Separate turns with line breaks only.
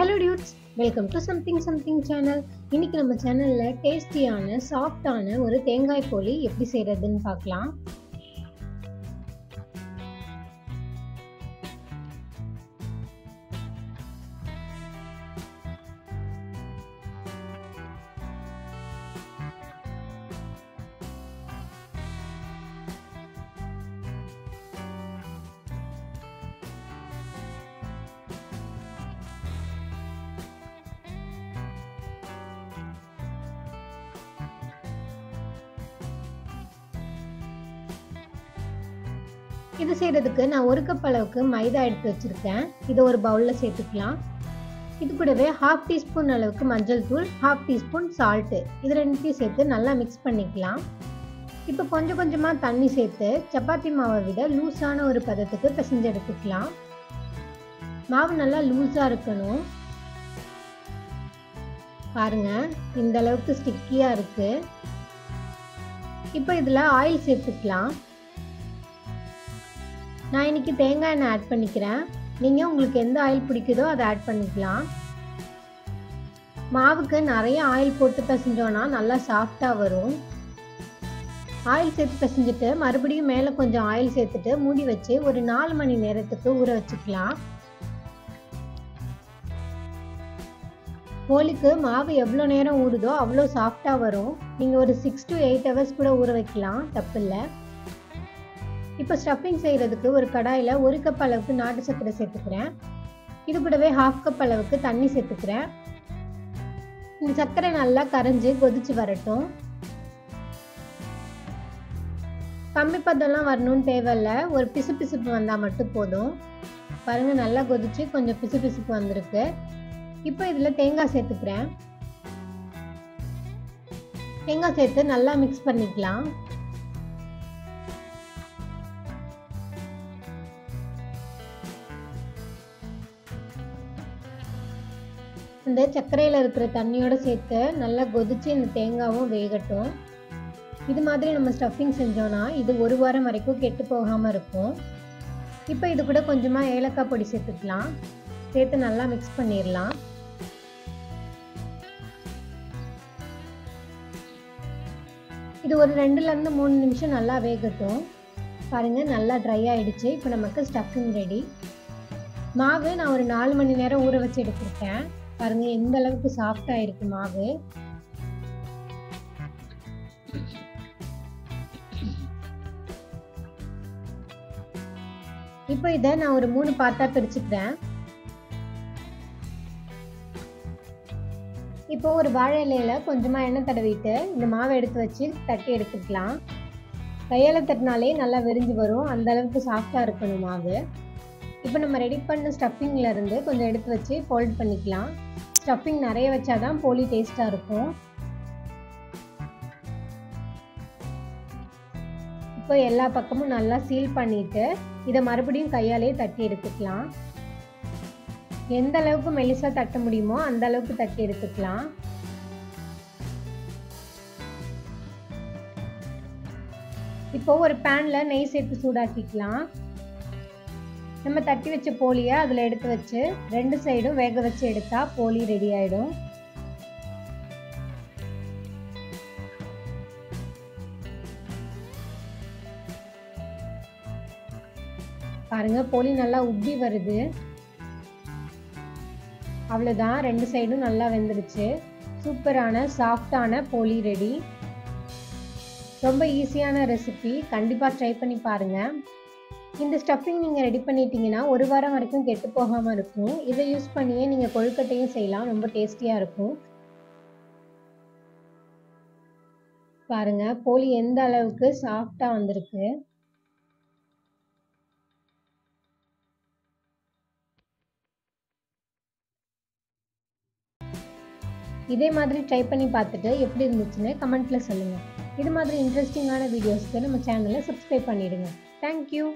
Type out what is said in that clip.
Hello dudes, welcome to something channel. இன்னைக்கு நம்ம சேனல்ல டேஸ்டியான சாஃப்டான ஒரு தேங்காய் போலி எப்படி செய்யறதுன்னு பார்க்கலாம். இது செய்யறதுக்கு நான் 1 கப் அளவுக்கு மைதா எடுத்து வச்சிருக்கேன். இதை ஒரு பவுல்ல சேர்த்துக்கலாம். இது கூடவே 1/2 டீஸ்பூன் அளவுக்கு மஞ்சள் தூள், 1/2 டீஸ்பூன் சால்ட், இது ரெண்டையும் சேர்த்து நல்லா மிக்ஸ் பண்ணிக்கலாம். இப்போ கொஞ்சம் கொஞ்சமா தண்ணி சேர்த்து சப்பாத்தி மாவை விட லூஸான ஒரு பதத்துக்கு பிசைஞ்சு எடுத்துக்கலாம். மாவு நல்லா லூஸா இருக்கணும். பாருங்க, இந்த அளவுக்கு ஸ்டிக்கியா இருக்கு. இப்போ இதுல ஆயில் சேர்த்துக்கலாம். நான் இன்னைக்கு தேங்காய் எண்ணெய் ஆட் பண்ணிக்கிறேன். நீங்கள் உங்களுக்கு எந்த ஆயில் பிடிக்குதோ அதை ஆட் பண்ணிக்கலாம். மாவுக்கு நிறைய ஆயில் போட்டு பிசைஞ்சோன்னா நல்லா சாஃப்டாக வரும். ஆயில் சேர்த்து பிசைஞ்சிட்டு மறுபடியும் மேலே கொஞ்சம் ஆயில் சேர்த்துட்டு மூடி வச்சு ஒரு 4 மணி நேரத்துக்கு ஊற வச்சுக்கலாம். போலிக்கு மாவு எவ்வளோ நேரம் ஊறுதோ அவ்வளோ சாஃப்டாக வரும். நீங்கள் ஒரு 6 to 8 hours கூட ஊற வைக்கலாம், தப்பில்லை. இப்போ ஸ்டஃபிங் செய்கிறதுக்கு ஒரு கடாயில் 1 கப் அளவுக்கு நாட்டு சர்க்கரை சேர்த்துக்கிறேன். இது கூடவே 1/2 கப் அளவுக்கு தண்ணி சேர்த்துக்கிறேன். இந்த சர்க்கரை நல்லா கரைஞ்சி கொதிச்சு வரட்டும். கம்மி பதம்லாம் வரணும்னு தேவையில்லை, ஒரு பிசுபிசுப்பு வந்தால் மட்டும் போதும். பாருங்கள், நல்லா கொதிச்சு கொஞ்சம் பிசுபிசுப்பு வந்திருக்கு. இப்போ இதில் தேங்காய் சேர்த்துக்கிறேன். தேங்காய் சேர்த்து நல்லா மிக்ஸ் பண்ணிக்கலாம். இந்த சர்க்கரையில் இருக்கிற தண்ணியோட சேர்த்து நல்லா கொதிச்சு இந்த தேங்காவும் வேகட்டும். இது மாதிரி நம்ம ஸ்டஃபிங் செஞ்சோன்னா இது 1 வாரம் வரைக்கும் கெட்டு போகாமல் இருக்கும். இப்போ இது கூட கொஞ்சமாக ஏலக்காய் பொடி சேர்த்துக்கலாம். சேர்த்து நல்லா மிக்ஸ் பண்ணிடலாம். இது ஒரு 2லேருந்து 3 நிமிஷம் நல்லா வேகட்டும். பாருங்கள், நல்லா ட்ரை ஆகிடுச்சு. இப்போ நமக்கு ஸ்டஃபிங் ரெடி. மாவு நான் ஒரு 4 மணி நேரம் ஊற வச்சு எடுத்துருக்கேன். பாருங்க, எந்த அளவுக்கு சாஃப்டா இருக்கு மாவு. இப்போ இதை நான் ஒரு 3 பார்ட்டா பிரிச்சுக்கிறேன். இப்போ ஒரு வாழை இலையில கொஞ்சமா எண்ணெய் தடவிட்டு இந்த மாவை எடுத்து வச்சு தட்டி எடுத்துக்கலாம். கையால தட்டினாலே நல்லா விரிஞ்சு வரும். அந்த அளவுக்கு சாஃப்டா இருக்கணும் மாவு. இப்போ நம்ம ரெடி பண்ண ஸ்டஃபிங்ல இருந்து கொஞ்சம் எடுத்து வச்சு ஃபோல்ட் பண்ணிக்கலாம். ஸ்டஃபிங் நிறைய வச்சாதான் போலி டேஸ்டா இருக்கும். இப்போ எல்லா பக்கமும் நல்லா சீல் பண்ணிட்டு இதை மறுபடியும் கையாலே தட்டி எடுத்துக்கலாம். எந்த அளவுக்கு மெலிசா தட்ட முடியுமோ அந்த அளவுக்கு தட்டி எடுத்துக்கலாம். இப்போ ஒரு பேன்ல நெய் சேர்த்து சூடாக்கிக்கலாம். நம்ம தட்டி வச்ச போலியை அதில் எடுத்து வச்சு 2 சைடும் வேக வச்சு எடுத்தா போலி ரெடி ஆயிடும். பாருங்க, போலி நல்லா உப்பி வருது. அவ்வளோதான், 2 சைடும் நல்லா வெந்துடுச்சு. சூப்பரான சாஃப்டான போலி ரெடி. ரொம்ப ஈஸியான ரெசிபி, கண்டிப்பாக ட்ரை பண்ணி பாருங்க. இந்த ஸ்டஃபிங் நீங்கள் ரெடி பண்ணிட்டீங்கன்னா 1 வாரம் வரைக்கும் கெட்டு போகாமல் இருக்கும். இதை யூஸ் பண்ணியே நீங்கள் கொழுக்கட்டையும் செய்யலாம், ரொம்ப டேஸ்டியாக இருக்கும். பாருங்க, போலி எந்த அளவுக்கு சாஃப்டாக வந்திருக்கு. இதே மாதிரி ட்ரை பண்ணி பார்த்துட்டு எப்படி இருந்துச்சுன்னு கமெண்ட்ல சொல்லுங்கள். இது மாதிரி இன்ட்ரெஸ்டிங்கான வீடியோஸ்க்கு நம்ம சேனலை சப்ஸ்கிரைப் பண்ணிடுங்க. தேங்க்யூ.